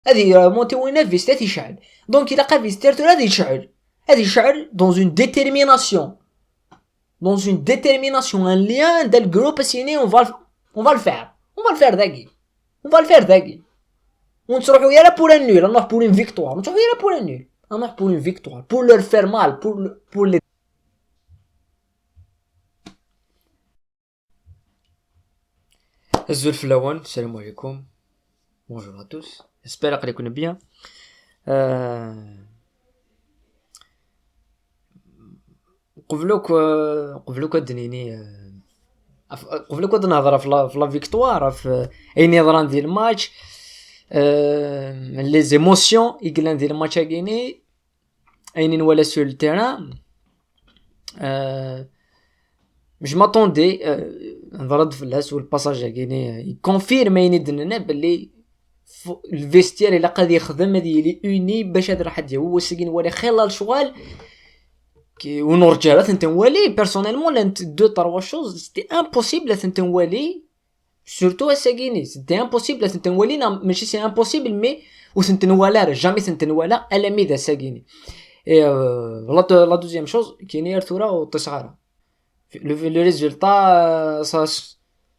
هذه مونتي وين فيستات يشعل دونك الا قا فيستيرتو هذه يشعل dans une détermination un lien del groupe signé on va le faire داكي ونروحوا يلا pour un nul نروح pour une victoire نروحوا يلا pour un nul نروح pour une victoire pour leur faire mal pour les الزول الاول السلام عليكم bonjour à tous j'espère que vous allez bien قبلوك دنيني قبلوك نهضر في لا فيكتوار في اي نظران ديال الماتش لي زيموسيون يقلان ديال الماتش كايني اينين ولا سور التيران مش ماتوندي نضرب في الهاس والباساج كايني يكونفيرم ايني دننا باللي الفيستير الا قاد يخدم هذه لي اوني باش هاد راح هو سكين ولا خلال شغال كي ونرجع تنتوالي بيرسونيلمون لانت دو تروا شوز سيتي امبوسيبل تنتوالي سورتو اساكيني سيتي امبوسيبل تنتوالي ماشي سي امبوسيبل مي وتنتوالا جامي تنتوالا الا ميدا ساكيني لا دوزيام شوز كاينه ارثوره وتصغاره لو ريزولتا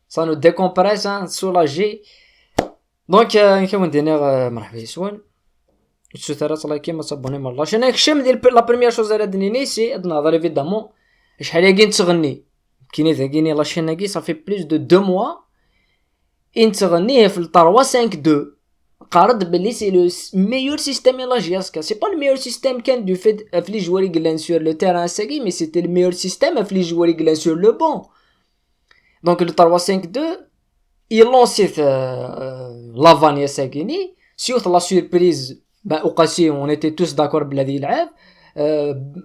سا نو ديكومبريس سولاجي دونك نكون دينا مرحبا يسوان السوترات الله كيما صابوني والله شنو كشم ديال لا بروميير شوز على دنيني سي نهضر ايفيدامون شحال هي كاين تغني كاينه ثاكيني لا شيناكي صافي بلوس دو 2 موا ان تغنيه في 3-5-2 قارد بلي سي لو ميور سيستيم لا جياسكا سي با الميور سيستيم كان دو فيت افلي جواري غلان سور لو تيران ساكي مي سيتي الميور سيستيم افلي جواري غلان سور لو بون دونك لو 3-5-2 يلونسيت لافانيا ساكيني سيوت لا سوربريز اوقاسي اون ايتي توس داكور بلادي يلعب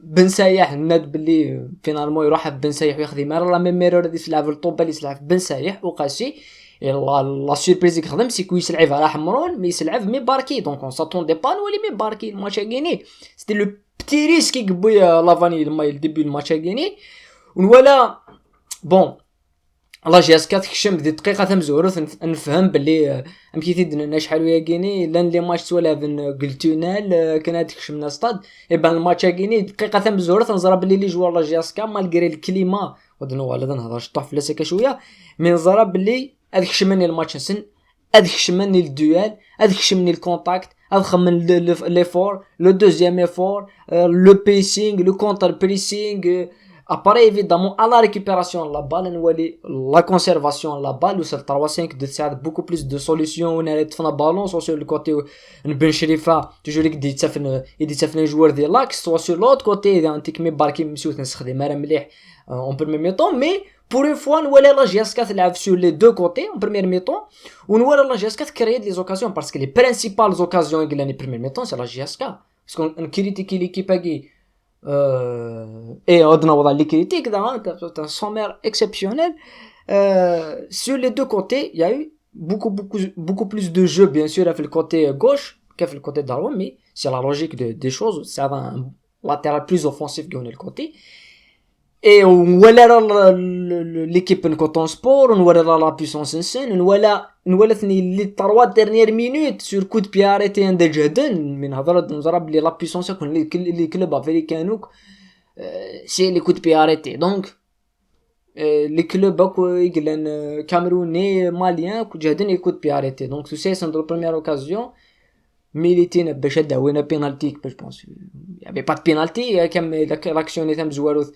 بن سايح ناد بلي فينالمون يروح بن سايح ويخدم لا ميم ميرور دي يلعب الطوبه اللي يلعب بن سايح اوقاسي لا سوربريز يخدم سي كويس يلعب على حمرون مي يلعب مي باركي دونك اون ساتون دي بان ولي مي باركي الماتش غيني سيتي لو بتي ريسك يقبويا لافاني لما الديبي الماتش غيني ولا بون الله جاسكا تكشم دي دقيقه تم زورو نفهم باللي امكيتي دنا شحال ويا كيني لان لي ماتش تولا بن قلتونال كان تكشمنا ستاد يبان الماتش كيني دقيقه تم زورو تنزرا باللي لي جوار لا جاسكا مالغري الكليما ودنا ولا نهضر شطح في لاسكا شويه مي نزرا باللي هذاك شمني الماتش سن هذاك شمني الدوال هذاك شمني الكونتاكت هذا خمن ليفور لو دوزيام ايفور لو بيسينغ لو كونتر بريسينغ après évidemment à la récupération la balle la conservation la balle ou sur 3-5 de ça beaucoup plus de solutions on a fait la balance sur le côté Ben Cherifa toujours il dit un joueur de l'axe soit sur l'autre côté un techme barki monsieur نستخدم مره مليح en premier mi-temps mais pour une fois نولي لا جياسكا تلعب sur les deux côtés en premier mi-temps ونولي لا جياسكا créer des occasions parce que les principales occasions que l'année premier mi-temps c'est la جياسكا parce qu'on critique l'équipe qui et on a les critiques c'est un sommaire exceptionnel sur les deux côtés il y a eu beaucoup plus de jeux bien sûr avec le côté gauche qu'avec le côté droit mais c'est la logique des choses c'est un latéral plus offensif que le côté et on voit l'équipe de Coton Sport on voit la puissance en scène on voit les 3 dernières minutes sur coup de pied arrêté عند جهدن من هضره نضرب لي لا puissance يكون لي كلوب افريكانو سي لي coup de pied arrêté donc les clubs يقلن كامروني ماليان جهدن لي coup de pied arrêté donc tu sais c'est dans la première occasion ميليتين باش داوينا بينالتي باش بونس il y avait pas de penalty كم l'action تم زواروث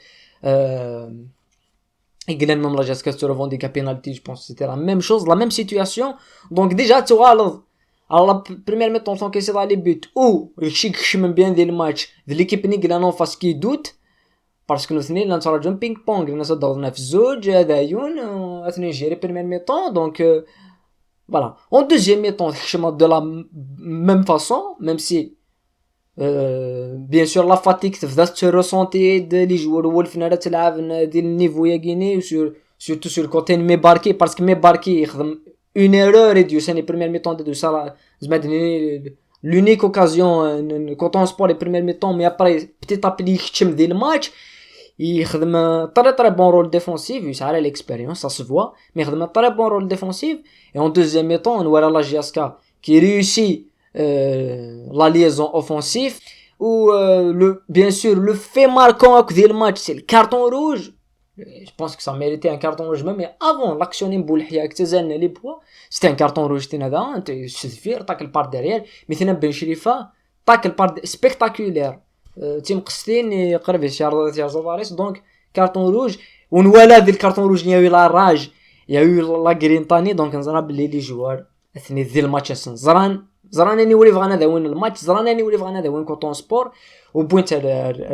Iglen même la Jasca se revendique à penalty, je pense que c'était la même chose, la même situation. Donc déjà tu vois alors la première mi-temps sans que c'est dans les buts ou chic chemin bien des matchs de l'équipe نيجلا en face qui doute parce que nous اثنين نتراجعوا بينج بونغ الناس ضربنا في الزوج هذايون اثنين جيري première mi-temps donc voilà en deuxième mi-temps chemin de la même façon même si bien sûr la fatigue تبدا ترسونتي لي جوار هو الفنانات تلعب ديال النيفو يا غيني surtout sur le côté مي باركي parce que مي باركي يخدم une erreur et du c'est les premières mi-temps de ça زعما l'unique occasion quand on sport les premières mi-temps mais après petit à petit يختم ديال الماتش يخدم très bon rôle défensif يسعى l'expérience ça se voit mais يخدم très bon rôle défensif et en deuxième mi-temps on voit la Giasca qui réussit la liaison offensive. Ou bien sûr le fait marquant du match, c'est le carton rouge. Je pense que ça méritait un carton rouge même, mais avant l'action Boulhia اكتزلنا les poids, c'était un carton rouge. Tu suffit tacle par derrière. Maintenant Ben Cherifa tacle par spectaculaire. تيم قصتين يقرب يا زواريس دونك كارطون روج. ونوالا ذي الكارطون روج يا لا راج يا لا غرينطاني. دونك نزرا بلي لي جوار اثني ذي الماتش زران اني ولي فغانا ذا وين الماتش زران اني ولي فغانا ذا وين كوطون سبور وبوينت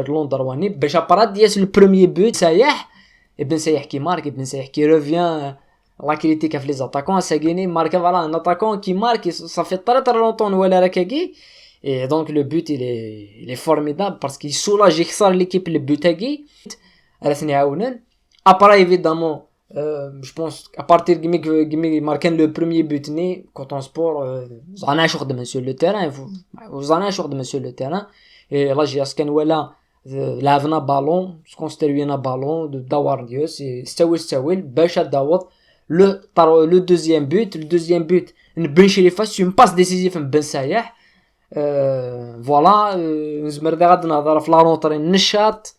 لوندرواني باش ابراد ديال البروميير بوت سايح ابن سايح كي مارك ابن سايح كي ريفيان لا كريتيك في لي زاتاكون ساغيني مارك فوالا ان اتاكون كي مارك صافي تري لونطون ولا راكاكي. Et donc le but il est formidable parce qu'il soulage l'équipe le but تاعي على ثاني عاونن. Après évidemment je pense à partir de marquant le premier but né quand on sport زعنا شغل sur le terrain وزعنا شغل sur le terrain. Et là جياس كان ولا لعبنا بالون كونستروينا بالون دور ديوس استوي باش داوط le deuxième but بن شريفه سي une passe décisive من بن سايح. فوالا نزمر دا غاد نهضر في لا رونطري نشاط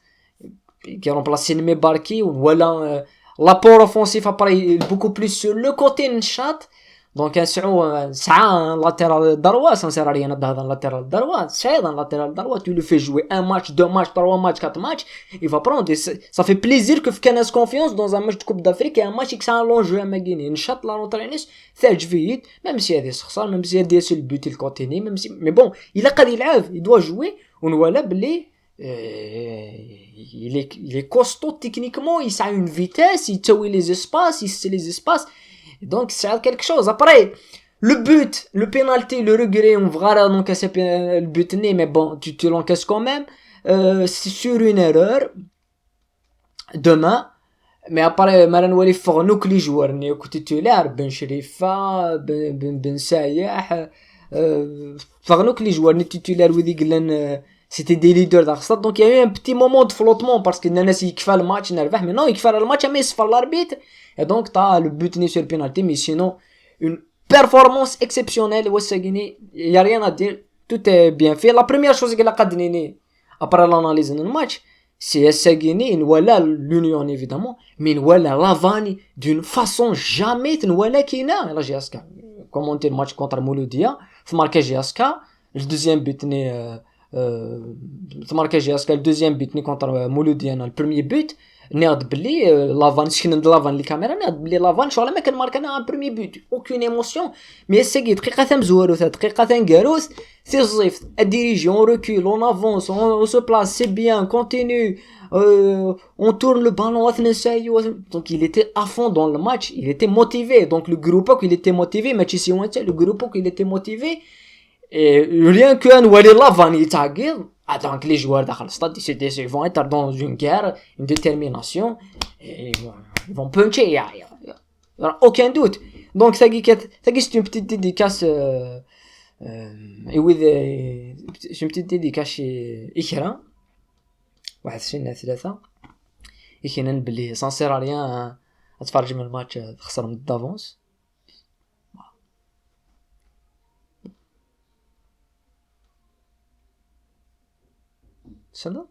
كي رومبلاسي مي باركي ولا لابور اوفونسيف ابري بوكو بليس سور لو كوتي نشاط. دونك ساعه لاتيرال دروا سانسير ريان نهضر لاتيرال دروا سايدا لاتيرال دروا tu le fais jouer un match deux match trois match quatre match il va prendre ça fait plaisir que كان confiance dans un match de coupe d'Afrique et un match qui s'allonge à Magini نشاط لا رونطرينيس ثاج فيت même si هذه خسر même si هذه سي البوت الكوتيني même si mais bon il a قادر يلعب il doit jouer ونوالا بلي il est costaud techniquement il a une vitesse il taoui les espaces il sait les espaces. Donc c'est quelque chose. Après le but, le penalty, le regret, on verra donc c'est le but né, mais bon tu l'encaisses quand même. C'est sur une erreur demain. Mais après Maran Wali Fornouk les joueurs ni côté titulaire Ben Cherifa Ben Sayah Fornouk les joueurs ni titulaire ودي قلنا c'était des leaders d'Arsat. Donc il y a eu un petit moment de flottement parce que Nana s'il kiffa le match nerveux mais non il kiffa le match mais il se fait l'arbitre. Et donc t'as le but né sur le penalty mais sinon une performance exceptionnelle Ouassagini il y a rien à dire tout est bien fait. La première chose qu'il a قدني après l'analyse du match c'est Ouassagini voilà l'union évidemment mais voilà Lavani d'une façon jamais voilà kina là j'ai aska commenter le match contre Mouloudia faut marquer Jaska le deuxième but né marqué Jaska le deuxième but né contre Mouloudia le premier but ناض بلي لافان شكن د لافان لي كاميرا ناض بلي لافان شغل ما كان ماركنا ان بروميير بوت اوكين ايموسيون مي سيغي دقيقه ثم زواروث دقيقه ثم كاروث سي الزيفت الديريجيون ريكول اون افونس اون سو بلاس سي بيان كونتينيو اون تورن لو بالون اثنين سايو دونك il était à fond dans le match il était motivé donc le groupe qu'il était motivé match ici on le groupe qu'il était motivé et rien que un Wali Lavani يتعقل. Ah, donc les joueurs dans le stade ils vont être dans une guerre, une détermination et ils vont puncher, il y a aucun doute. Donc ça c'est une petite dédicace et oui c'est une petite dédicace chez Ikra واحد فينا ثلاثة يكينن بلي sans sert à rien اتفرج من الماتش تخسر من دافونس. شنو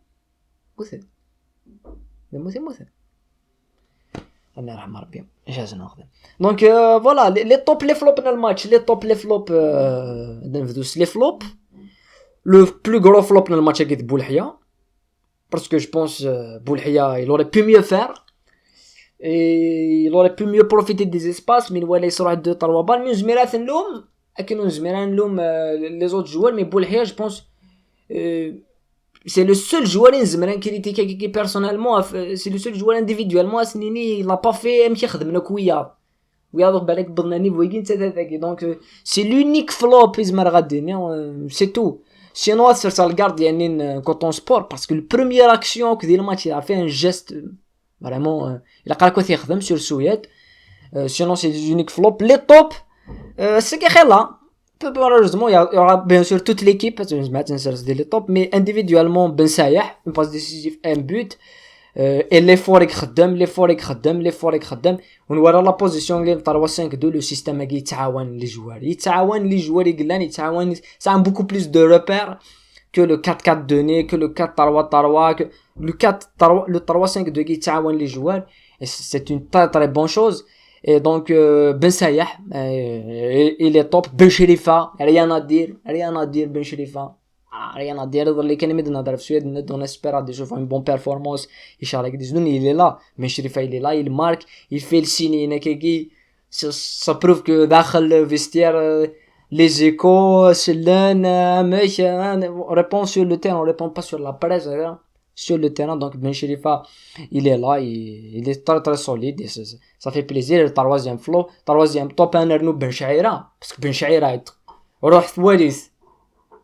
مثل مثل الله يرحم ربي اجازه ناخذ. دونك فوالا لي توب لي فلوب dans le match les top les flop نفدوس les flop. Le plus gros flop dans le match est Boulhia parce que je pense Boulhia il aurait pu mieux faire et il aurait pu mieux profiter des espaces mais voilà il sera 2 3 balles mais زميرات نلوم اكنو زميران نلوم les autres joueurs mais Boulhia je pense c'est le seul joueur نزمران كريتيكا personnellement c'est le seul joueur individuellement سنيني il n'a pas fait مشي خدمنا كويا وياض بالك بضناني بويكين تاعك donc c'est l'unique flop زمر غادي c'est tout. Sinon sur ça le garde يعني quand on sport parce que le première action que le match il a fait un geste vraiment il a قال كوث يخدم sur Soued. Sinon c'est l'unique flop. Les top c'est que là malheureusement il y aura bien sûr toute l'équipe parce que je m'attends sur les top mais individuellement Ben Sayah une passe décisive un but اي لي فور يخدم لي فور يخدم ونورا لا بوزيسيون اللي 3 5 2 لو سيستيم كي يتعاون لي جوار يقلان يتعاون سا بوكو بلوس دو ريبير que le 4-4-2 que le 4-3-3 que le 3-5-2 qui يتعاون لي جوار. C'est une très très bonne chose. Et donc Ben Sayah il est top. Ben Cherifa rien à dire Ben Cherifa rien à dire. اللي كان مدنا نهضر في السويد ندون اسبيرا دي شوف une bonne performance ان شاء الله قد يزدون. il est là Ben Cherifa il est là, il marque, il fait le signe هناك كي ça prouve que داخل vestiaire les échos Céline mec on répond sur le terrain, on répond pas sur la presse hein. Sur le terrain donc Ben Cherifa il est là, il est très très solide et ça fait plaisir. Le troisième top 1 nous Ben Chaira parce que Ben Chaira روح ثوالث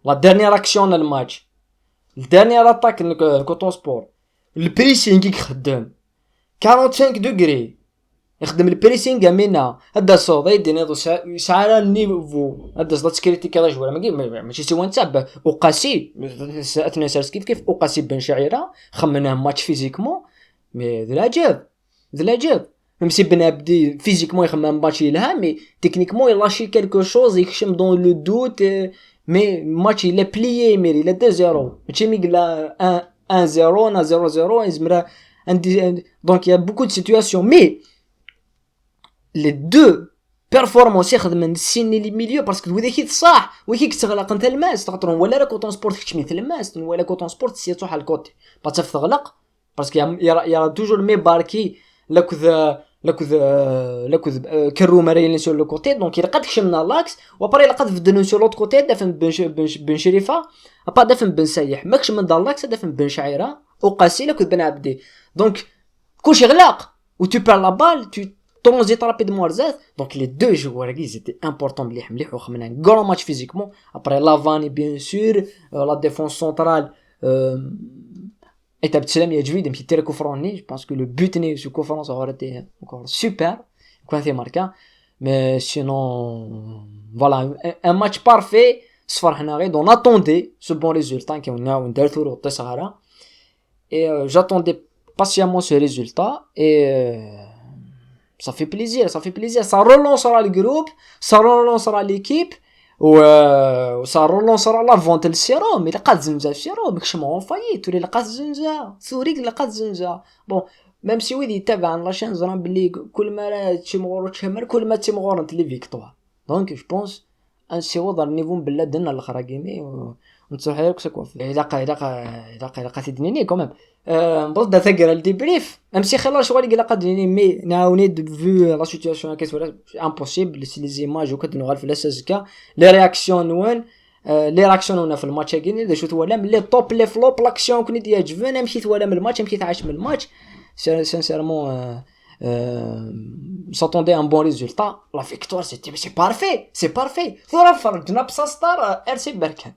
la dernière action dans le match, le dernier attaque de Coton Sport, le pressing qui خدم 45 degrés يخدم البريسينغ منا هذا صوت يدينا دو ساعه النيفو هذا صوت كريتيك هذا جوار ماشي سوا نتابع وقاسي اثناء سارس كيف وقاسي بن شعيره خمناه ماتش فيزيكمون مي ذا العجاب ميم سي بن عبدي فيزيكمون يخمم ماتش يلها مي تكنيكمون يلاشي كالكو شوز يخشم دون لو دوت مي ماتش il est plié ميري لا 2-0 ماشي مي قلا 1-0 نا 0-0 يزمرا عندي دونك il y a beaucoup de situations mais les deux performances يخدم من السين لي ميليو باسكو وذاك صح وكيك تغلق انت الماس تخاطر ولا كوطون سبورت كتشمي الماس ولا كوطون سبورت سيتو على الكوتي باش تغلق باسكو يا توجور مي باركي لاكوذ كرو مريلين سور لو كوتي دونك يلقى تكشمنا لاكس وابري يلقى تفدلون سور لوط كوتي دافن بن شريفه ابا دافن بن سايح ماكش من دار لاكس دافن بن شعيره وقاسي لاكوذ بن عبدي دونك كلشي غلاق و tu perds la balle tu transit rapidement Arzat. Donc les deux joueurs ils étaient importants مليح وخمنا un grand match physiquement. Après Lavani bien sûr la défense centrale était بتسلم يا جويد مشي تيركو فروني. Je pense que le but né sur conférence aurait été encore super quand il marqué mais sinon voilà un match parfait صفرحنا غير on attendait ce bon résultat qui on a ندرتو روطي صغيره et j'attendais patiemment ce résultat et ça fait plaisir, ça relancera le groupe, ça relancera l'équipe ça relancera la vente le sérum. Mais لقات زنجة السيروم ماكش مون فايي تولي لقات زنجة ثوريك لقات زنجة بون ميم سي ويدي يتابع لاشين زران بلي كل ما تيمغور تشمر كل ما تيمغور انت لي فيكتوار دونك جو بونس ان سي وضع النيفو بلا درنا الاخرى كيمي ونتصح لك سكوا الا تدنيني كوميم بغض ثقر الديبريف même si خلال شغل يقلا قدريني مي نعاوني فيو لا سيتوياسيون كيف ولا امبوسيبل سي لي زيماج وكدنو غير في لاسازكا لي رياكسيون وين لي رياكسيون هنا في الماتش كاين اذا شفت ولا ملي توب لي فلوب لاكسيون كنت يعجبني مشيت ولا من الماتش مشيت عاش من الماتش سانسيرمون s'attendait un bon résultat. La victoire c'est parfait ثورا فرجنا بساستار ارسي بركان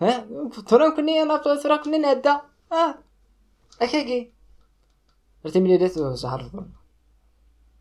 ها ثورا كني نهدا اكاكي رتي ملي ديت سحر